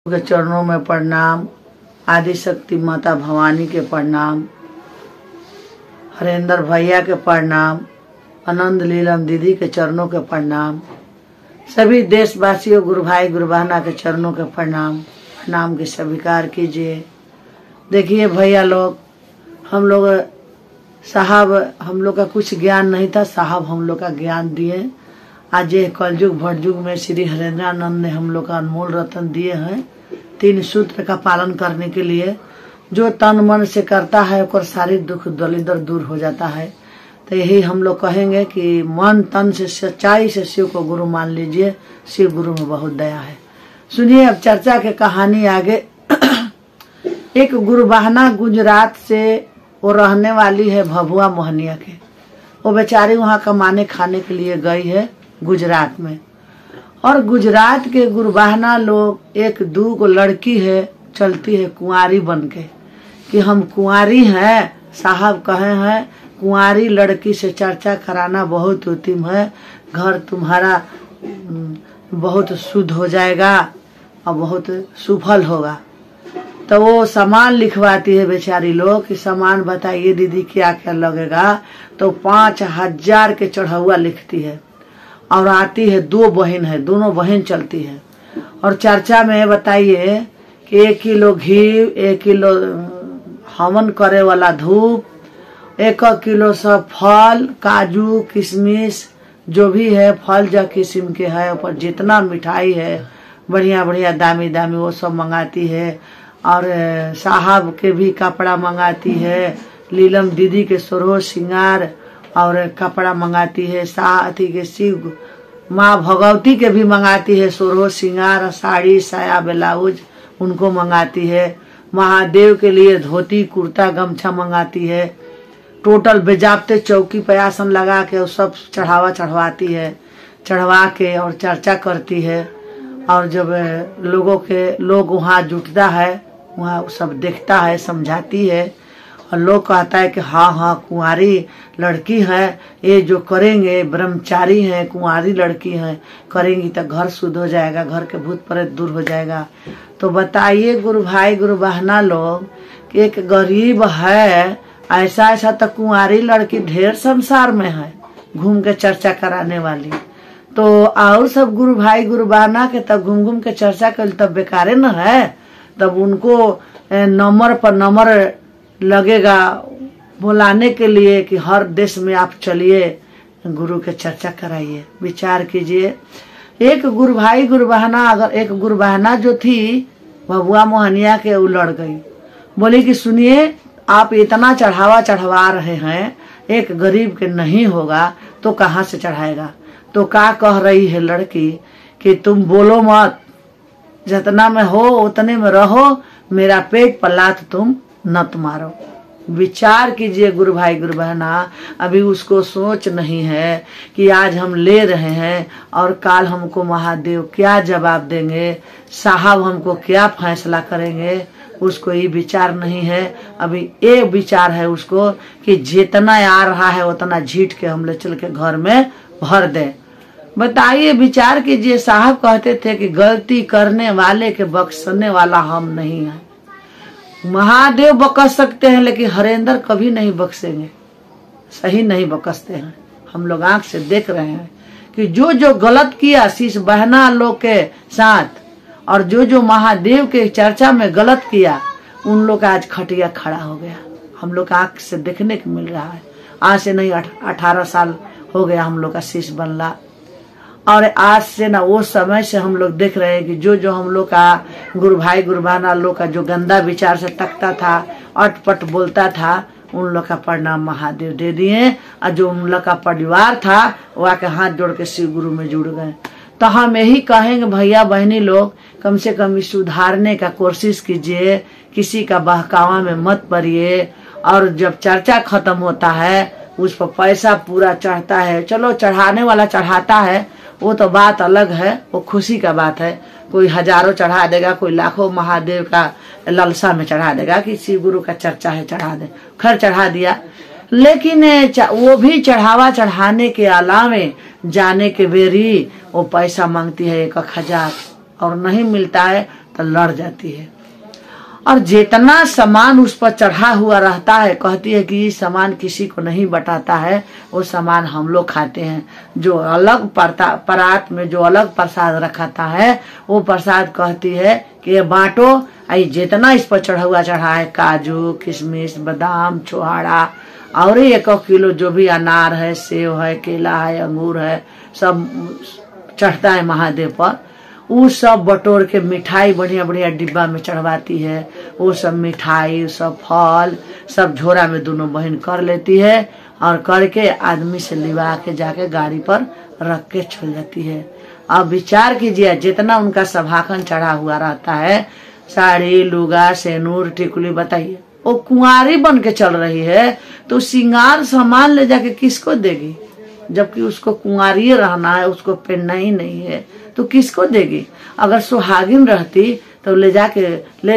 के चरणों में प्रणाम। आदि शक्ति माता भवानी के प्रणाम। हरेंद्र भैया के प्रणाम। आनंद लीलम दीदी के चरणों के प्रणाम। सभी देशवासियों गुरु भाई गुरु बहना के चरणों के प्रणाम के स्वीकार कीजिए। देखिए भैया लोग, हम लोग साहब हम लोग का कुछ ज्ञान नहीं था, साहब हम लोग का ज्ञान दिए। आज ये कलयुग भटयुग में श्री हरेंद्रानंद ने हम लोग का अनमोल रतन दिए हैं 3 सूत्र का पालन करने के लिए। जो तन मन से करता है और सारी दुख दलिदर दूर हो जाता है। तो यही हम लोग कहेंगे कि मन तन से सच्चाई से शिव को गुरु मान लीजिए। शिव गुरु में बहुत दया है। सुनिए अब चर्चा के कहानी आगे। एक गुरुबहना गुजरात से वो रहने वाली है भभुआ मोहनिया के। वो बेचारी वहाँ कमाने खाने के लिए गई है गुजरात में। और गुजरात के गुरुबहना लोग 1-2 लड़की है चलती है कुंवारी बन के कि हम कुंवारी हैं। साहब कहे हैं कुंवारी लड़की से चर्चा कराना बहुत उत्तम है। घर तुम्हारा बहुत शुद्ध हो जाएगा और बहुत सुफल होगा। तो वो सामान लिखवाती है बेचारी लोग कि सामान बताइए दीदी क्या क्या लगेगा। तो 5000 के चढ़ौआ लिखती है। और आती है 2 बहन है, दोनों बहन चलती है। और चर्चा में बताइए कि 1 किलो घी, 1 किलो हवन करे वाला धूप, 1 किलो सब फल, काजू किशमिश जो भी है फल जो किस्म के है, ऊपर जितना मिठाई है बढ़िया बढ़िया दामी दामी वो सब मंगाती है। और साहब के भी कपड़ा मंगाती है। लीलम दीदी के सोरो श्रृंगार और कपड़ा मंगाती है। साथी के शिव माँ भगवती के भी मंगाती है सोरो श्रृंगार, साड़ी साया ब्लाउज उनको मंगाती है। महादेव के लिए धोती कुर्ता गमछा मंगाती है। टोटल बेजाबते चौकी पे आसन लगा के सब चढ़ाती है। चढ़वा के और चर्चा करती है। और जब लोग वहाँ जुटता है, वहाँ सब देखता है, समझाती है। और लोग कहता है कि हाँ कुंवारी लड़की है, ये जो करेंगे ब्रह्मचारी हैं, कुंवारी लड़की हैं, करेंगी तो घर शुद्ध हो जाएगा, घर के भूत प्रेत दूर हो जाएगा। तो बताइए गुरु भाई गुरु बहना लोग कि एक गरीब है, ऐसा तो कुंवारी लड़की ढेर संसार में है घूम के चर्चा कराने वाली। तो और सब गुरु भाई गुरु बहना के तब घूम के चर्चा कर तब बेकारे न है। तब उनको नंबर पर नंबर लगेगा बुलाने के लिए कि हर देश में आप चलिए गुरु के चर्चा कराइए। विचार कीजिए, एक गुरु भाई गुरु बहना, अगर एक गुरु बहना जो थी भभुआ मोहनिया के, वो लड़ गई। बोली कि सुनिए आप इतना चढ़वा रहे हैं, एक गरीब के नहीं होगा तो कहाँ से चढ़ाएगा। तो क्या कह रही है लड़की कि तुम बोलो मत, जितना में हो उतने में रहो, मेरा पेट पर लात तुम नत मारो। विचार कीजिए गुरु भाई गुरु बहना, अभी उसको सोच नहीं है कि आज हम ले रहे हैं और काल हमको महादेव क्या जवाब देंगे, साहब हमको क्या फैसला करेंगे। उसको ये विचार नहीं है। अभी ये विचार है उसको कि जितना आ रहा है उतना झीट के हम ले चल के घर में भर दे। बताइए विचार कीजिए। साहब कहते थे कि गलती करने वाले के बख्शने वाला हम नहीं है। महादेव बख्श सकते हैं लेकिन हरेंद्र कभी नहीं बख्शेंगे, सही नहीं बख्शते हैं। हम लोग आंख से देख रहे हैं कि जो गलत किया शीश बहना लोग के साथ और जो महादेव के चर्चा में गलत किया, उन लोग का आज खटिया खड़ा हो गया। हम लोग आंख से देखने को मिल रहा है। आज से नहीं 18 साल हो गया हम लोग का शीश बनला। और आज से ना वो समय से हम लोग देख रहे हैं कि जो हम लोग का गुरु भाई गुरु बहना लोग का जो गंदा विचार से तकता था, अटपट बोलता था, उन लोग का प्रणाम महादेव दे दिए। और जो उन लोग का परिवार था वो आके हाथ जोड़ के शिव गुरु में जुड़ गए। तो हम यही कहेंगे भैया बहनी लोग, कम से कम सुधारने का कोशिश कीजिए, किसी का बहकावा में मत पड़िए। और जब चर्चा खत्म होता है उस पर पैसा पूरा चढ़ता है, चलो चढ़ाने वाला चढ़ाता है, वो तो बात अलग है, वो खुशी का बात है। कोई हजारों चढ़ा देगा, कोई लाखों महादेव का ललसा में चढ़ा देगा कि शिव गुरु का चर्चा है चढ़ा दे, खैर चढ़ा दिया। लेकिन वो भी चढ़ावा चढ़ाने के अलावे जाने के बेरी वो पैसा मांगती है 1000 और नहीं मिलता है तो लड़ जाती है। और जितना सामान उस पर चढ़ा हुआ रहता है, कहती है कि ये सामान किसी को नहीं बटाता है, वो सामान हम लोग खाते हैं। जो अलग परात में जो अलग प्रसाद रखाता है, वो प्रसाद कहती है कि ये बांटो। आई जितना इस पर चढ़ा है, काजू, किशमिश, बादाम, छोहाड़ा और 1 किलो जो भी अनार है, सेव है, केला है, अंगूर है, सब चढ़ता है महादेव पर। वो सब बटोर के मिठाई बढ़िया बढ़िया डिब्बा में चढ़वाती है। वो सब मिठाई, सब फल, सब झोरा में दोनों बहन कर लेती है और करके आदमी से लिवा के जाके गाड़ी पर रख के चल जाती है। अब विचार कीजिए, जितना उनका सभाखन चढ़ा हुआ रहता है, साड़ी, लुगा, सेनूर, टिकुली, बताइए, वो कुंवारी बन के चल रही है तो श्रृंगार सामान ले जाके किसको देगी? जबकि उसको कुंवारी रहना है, उसको पहनना ही नहीं है, तो किसको देगी? अगर सुहागिन रहती तो ले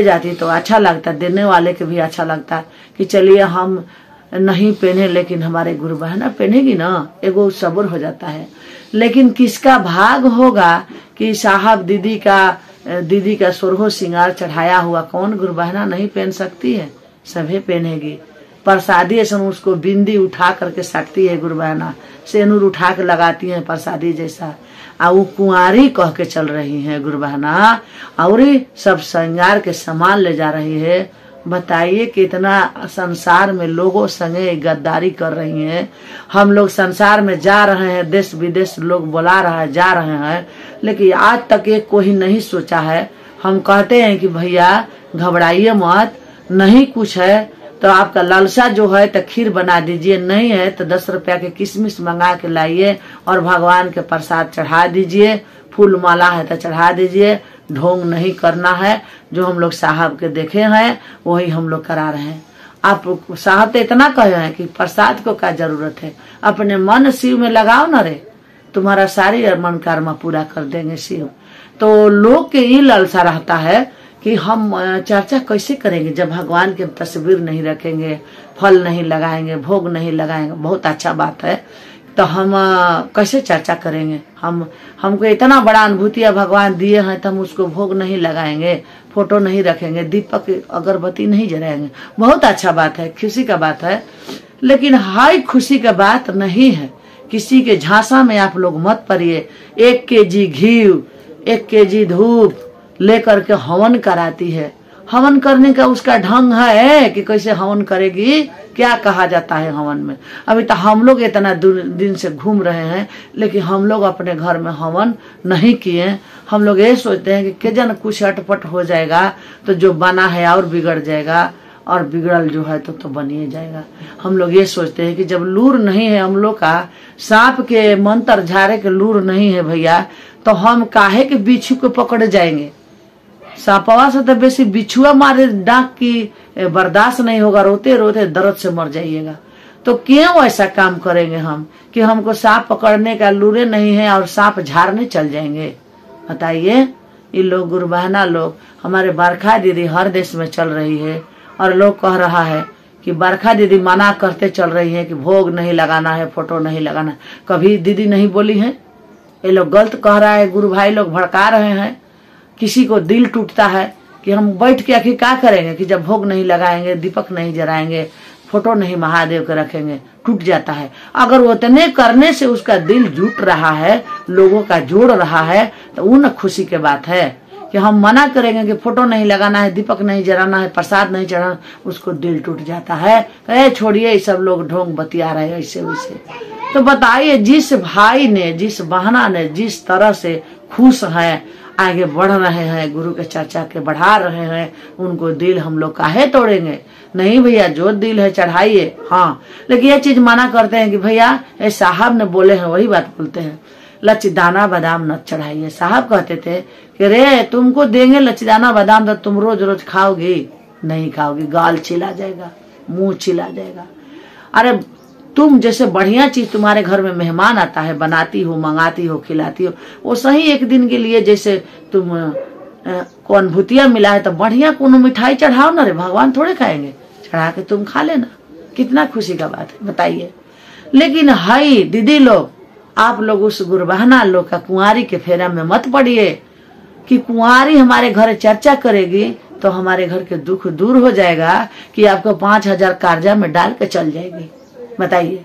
जाती तो अच्छा लगता, देने वाले के भी अच्छा लगता कि चलिए हम नहीं पहने लेकिन हमारे गुरु बहना पहनेगी ना, एगो सब्र हो जाता है। लेकिन किसका भाग होगा कि साहब दीदी का सोरहो श्रृंगार चढ़ाया हुआ कौन गुरु बहना नहीं पहन सकती है? सभी पहनेगी। प्रसादी ऐसा उसको बिंदी उठा करके सटती है गुरु बहना, सेनूर उठा के लगाती है प्रसादी जैसा, और वो कुंवारी कह के चल रही है गुरु बहना, और सब श्रृंगार के सामान ले जा रही है। बताइए कितना संसार में लोगों संगे गद्दारी कर रही हैं। हम लोग संसार में जा रहे हैं, देश विदेश लोग बुला रहा है, जा रहे हैं, लेकिन आज तक एक कोई नहीं सोचा है। हम कहते हैं कि भैया घबराइए मत, नहीं कुछ है तो आपका लालसा जो है तो खीर बना दीजिए, नहीं है तो 10 रुपया के किशमिश मंगा के लाइए और भगवान के प्रसाद चढ़ा दीजिए। फूल माला है तो चढ़ा दीजिए। ढोंग नहीं करना है, जो हम लोग साहब के देखे हैं वही हम लोग करा रहे हैं। आप साहब तो इतना कहे हैं कि प्रसाद को क्या जरूरत है, अपने मन शिव में लगाओ ना रे, तुम्हारा सारी मन कर्म पूरा कर देंगे शिव। तो लोग के ये लालसा रहता है कि हम चर्चा कैसे करेंगे जब भगवान के तस्वीर नहीं रखेंगे, फल नहीं लगाएंगे, भोग नहीं लगाएंगे। बहुत अच्छा बात है, तो हम कैसे चर्चा करेंगे? हमको इतना बड़ा अनुभूति भगवान दिए हैं तो हम उसको भोग नहीं लगाएंगे, फोटो नहीं रखेंगे, दीपक अगरबत्ती नहीं जलाएंगे। बहुत अच्छा बात है, खुशी का बात है, लेकिन हाई खुशी का बात नहीं है। किसी के झांसा में आप लोग मत पड़िए। 1 केजी घी, 1 केजी धूप लेकर के हवन कराती है। हवन करने का उसका ढंग है कि कैसे हवन करेगी, क्या कहा जाता है हवन में। अभी तो हम लोग इतना दिन से घूम रहे हैं, लेकिन हम लोग अपने घर में हवन नहीं किए। हम लोग ये सोचते हैं कि जन कुछ अटपट हो जाएगा तो जो बना है और बिगड़ जाएगा, और बिगड़ल जो है तो बनिए जाएगा। हम लोग ये सोचते हैं कि जब लूर नहीं है हम लोग का, सांप के मंत्र झारे के लूर नहीं है भैया, तो हम काहे के बिच्छू को पकड़ जाएंगे। सांपवा से तो बेसी बिछुआ मारे डांक की बर्दाश्त नहीं होगा, रोते रोते दर्द से मर जाइएगा। तो क्यों ऐसा काम करेंगे हम कि हमको सांप पकड़ने का लूरे नहीं है और सांप झाड़ने चल जाएंगे? बताइए। ये लोग गुरु बहना लोग, हमारे बरखा दीदी हर देश में चल रही है और लोग कह रहा है कि बरखा दीदी मना करते चल रही है कि भोग नहीं लगाना है, फोटो नहीं लगाना। कभी दीदी नहीं बोली है? ये लोग गलत कह रहा है, गुरु भाई लोग भड़का रहे हैं। किसी को दिल टूटता है कि हम बैठ के आखिर क्या करेंगे कि जब भोग नहीं लगाएंगे, दीपक नहीं जलाएंगे, फोटो नहीं महादेव के रखेंगे, टूट जाता है। अगर उतने करने से उसका दिल जुट रहा है, लोगों का जोड़ रहा है, तो वो न खुशी की बात है कि हम मना करेंगे कि फोटो नहीं लगाना है, दीपक नहीं जलाना है, प्रसाद नहीं चढ़ाना, उसको दिल टूट जाता है। छोड़िए, सब लोग ढोंग बतिया रहे ऐसे वैसे। तो बताइए, जिस भाई ने, जिस बहना ने जिस तरह से खुश है, आगे बढ़ रहे हैं, गुरु के चर्चा के बढ़ा रहे हैं, उनको दिल हम लोग काहे तोड़ेंगे? नहीं भैया, जो दिल है चढ़ाइए। हाँ, लेकिन ये चीज मना करते हैं कि भैया ये साहब ने बोले हैं वही बात बोलते हैं, लचीदाना बादाम न चढ़ाइए। साहब कहते थे कि रे तुमको देंगे लचीदाना बादाम तो तुम रोज रोज खाओगी? नहीं खाओगी, गाल छिला जाएगा, मुंह छिला जाएगा। अरे तुम जैसे बढ़िया चीज तुम्हारे घर में मेहमान आता है, बनाती हो, मंगाती हो, खिलाती हो, वो सही एक दिन के लिए जैसे तुम को अनुभूतियां मिला है तो बढ़िया कोनो मिठाई चढ़ाओ ना रे, भगवान थोड़े खाएंगे, चढ़ा के तुम खा लेना। कितना खुशी का बात है, बताइए। लेकिन हाई दीदी लोग, आप लोग उस गुरु बहना लोग का कुंवारी के फेरा में मत पड़िए। कि कुंवारी हमारे घर चर्चा करेगी तो हमारे घर के दुख दूर हो जाएगा कि आपको 5,000 कर्जा में डाल के चल जाएगी। बताइए,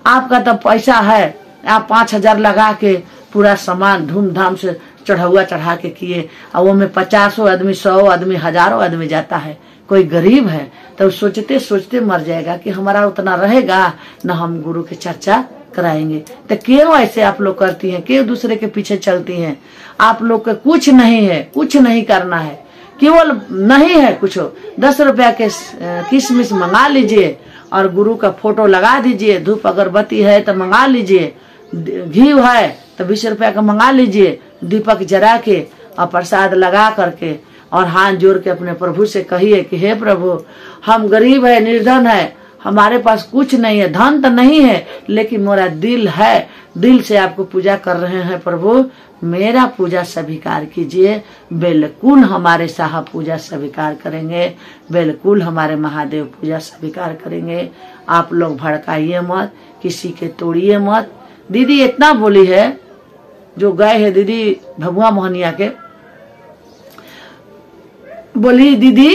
आपका तो पैसा है, आप 5,000 लगा के पूरा सामान धूमधाम से चढ़ावा चढ़ा के किए, और वो में 50 आदमी, 100 आदमी, हजारों आदमी जाता है। कोई गरीब है तो सोचते सोचते मर जाएगा कि हमारा उतना रहेगा न हम गुरु की चर्चा कराएंगे। तो क्यों ऐसे आप लोग करती हैं, क्यों दूसरे के पीछे चलती हैं? आप लोग का कुछ नहीं है, कुछ नहीं करना है, केवल नहीं है कुछ 10 रुपया के किशमिश मंगा लीजिए और गुरु का फोटो लगा दीजिए। धूप अगरबत्ती है तो मंगा लीजिए, घी है तो 20 रुपया का मंगा लीजिए, दीपक जरा के और प्रसाद लगा करके और हाथ जोड़ के अपने प्रभु से कहिए कि हे प्रभु, हम गरीब है, निर्धन है, हमारे पास कुछ नहीं है, धन तो नहीं है, लेकिन मेरा दिल है, दिल से आपको पूजा कर रहे हैं प्रभु, मेरा पूजा स्वीकार कीजिए। बिल्कुल हमारे साहब पूजा स्वीकार करेंगे, बिल्कुल हमारे महादेव पूजा स्वीकार करेंगे। आप लोग भड़काइए मत, किसी के तोड़िए मत। दीदी इतना बोली है, जो गए है दीदी भभुआ मोहनिया के, बोली दीदी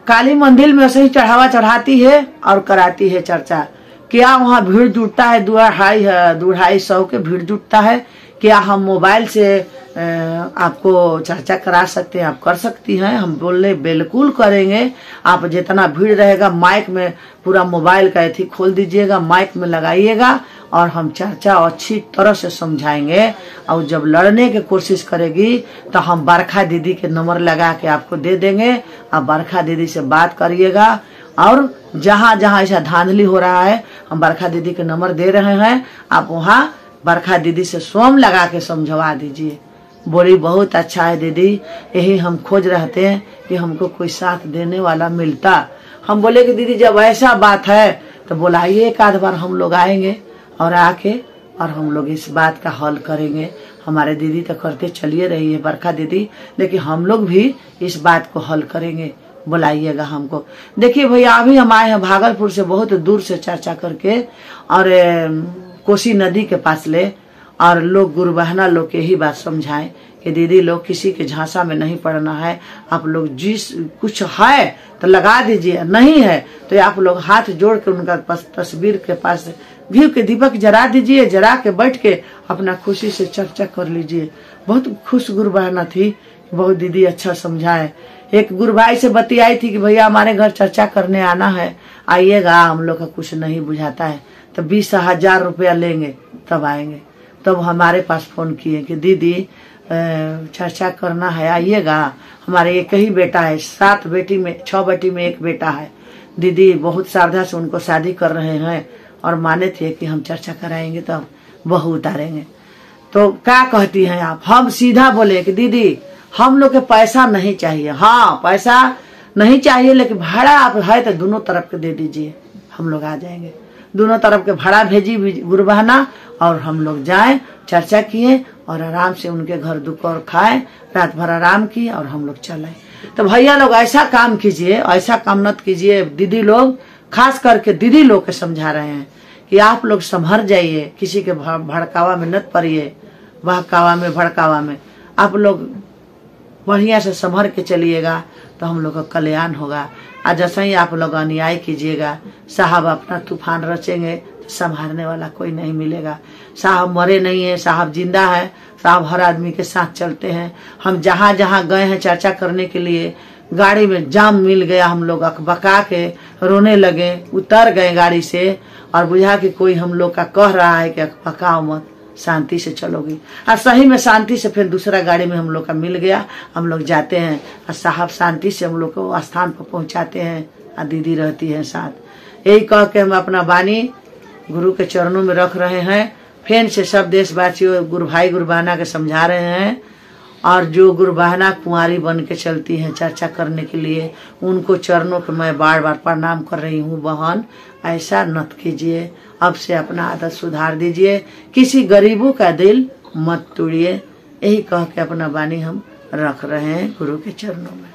काली मंदिर में ऐसे ही चढ़ावा चढ़ाती है और कराती है चर्चा। क्या वहाँ भीड़ जुटता है? 250 के भीड़ जुटता है। क्या हम मोबाइल से आपको चर्चा करा सकते हैं? आप कर सकती हैं। हम बोलने बिल्कुल करेंगे। आप जितना भीड़ रहेगा माइक में पूरा मोबाइल का एथी खोल दीजिएगा, माइक में लगाइएगा और हम चर्चा अच्छी तरह से समझाएंगे। और जब लड़ने की कोशिश करेगी तो हम बरखा दीदी के नंबर लगा के आपको दे देंगे। आप बरखा दीदी से बात करिएगा और जहाँ जहाँ ऐसा धांधली हो रहा है हम बरखा दीदी के नंबर दे रहे हैं, आप वहाँ बरखा दीदी से स्वयं लगा के समझवा दीजिए। बोली बहुत अच्छा है दीदी, यही हम खोज रहते हैं कि हमको कोई साथ देने वाला मिलता। हम बोले कि दीदी जब ऐसा बात है तो बुलाइए, एक आध बार हम लोग आएंगे और आके और हम लोग इस बात का हल करेंगे। हमारे दीदी तो करते चलिए रही है बरखा दीदी, लेकिन हम लोग भी इस बात को हल करेंगे, बुलाइएगा हमको। देखिए भैया, अभी हम आए हैं भागलपुर से, बहुत दूर से चर्चा करके, और कोसी नदी के पास ले, और लोग गुरु बहना लोग के ही बात समझाएं कि दीदी लोग किसी के झांसा में नहीं पड़ना है। आप लोग जिस कुछ है तो लगा दीजिए, नहीं है तो आप लोग हाथ जोड़ के उनका तस्वीर के पास घी के दीपक जरा दीजिए, जरा के बैठ के अपना खुशी से चर्चा कर लीजिए। बहुत खुश गुरु बहना थी, बहुत दीदी अच्छा समझाए। एक गुरु भाई से बतियाई थी कि भैया हमारे घर चर्चा करने आना है, आइएगा। हम लोग का कुछ नहीं बुझाता है तो 20,000 रुपया लेंगे तब आएंगे। तब हमारे पास फोन किए कि दीदी चर्चा करना है, आइएगा। हमारे एक ही बेटा है, 6 बेटी में एक बेटा है। दीदी बहुत श्रद्धा से उनको शादी कर रहे हैं और माने थे कि हम चर्चा कराएंगे तब बहू उतारेंगे। तो क्या कहती हैं आप? हम सीधा बोले कि दीदी हम लोग के पैसा नहीं चाहिए। हाँ, पैसा नहीं चाहिए, लेकिन भाड़ा आप है तो दोनों तरफ के दे दीजिए, हम लोग आ जाएंगे। दोनों तरफ के भाड़ा भेजी गुरु बहना और हम लोग जाए, चर्चा किए और आराम से उनके घर दोपहर खाए, रात भर आराम किए और हम लोग चले। तो भैया लोग ऐसा काम कीजिए, ऐसा काम मत कीजिए। दीदी लोग, खास करके दीदी लोग के समझा रहे हैं कि आप लोग संभर जाइए, किसी के भड़कावा में न पड़िए, बहकावा में भड़कावा में। आप लोग बढ़िया से संभर के चलिएगा तो हम लोग का कल्याण होगा। आज जैसे ही आप लोग अन्याय कीजिएगा, साहब अपना तूफान रचेंगे तो संभालने वाला कोई नहीं मिलेगा। साहब मरे नहीं है, साहब जिंदा है, साहब हर आदमी के साथ चलते हैं। हम जहाँ जहाँ गए हैं चर्चा करने के लिए, गाड़ी में जाम मिल गया, हम लोग अकबका के रोने लगे, उतर गए गाड़ी से और बुझा कि कोई हम लोग का कह रहा है कि अकबकाओ मत, शांति से चलोगी। और सही में शांति से फिर दूसरा गाड़ी में हम लोग का मिल गया, हम लोग जाते हैं और साहब शांति से हम लोग को स्थान पर पहुंचाते हैं और दीदी रहती है साथ। यही कह के हम अपना वाणी गुरु के चरणों में रख रहे हैं। फिर से सब देशवासियों गुरु भाई गुरु बहना के समझा रहे हैं, और जो गुरु बहना कुंवारी बन के चलती हैं चर्चा करने के लिए, उनको चरणों के मैं बार बार प्रणाम कर रही हूँ। बहन ऐसा नत कीजिए, अब से अपना आदत सुधार दीजिए, किसी गरीबों का दिल मत तोड़िए। यही कह के अपना वाणी हम रख रहे हैं गुरु के चरणों में।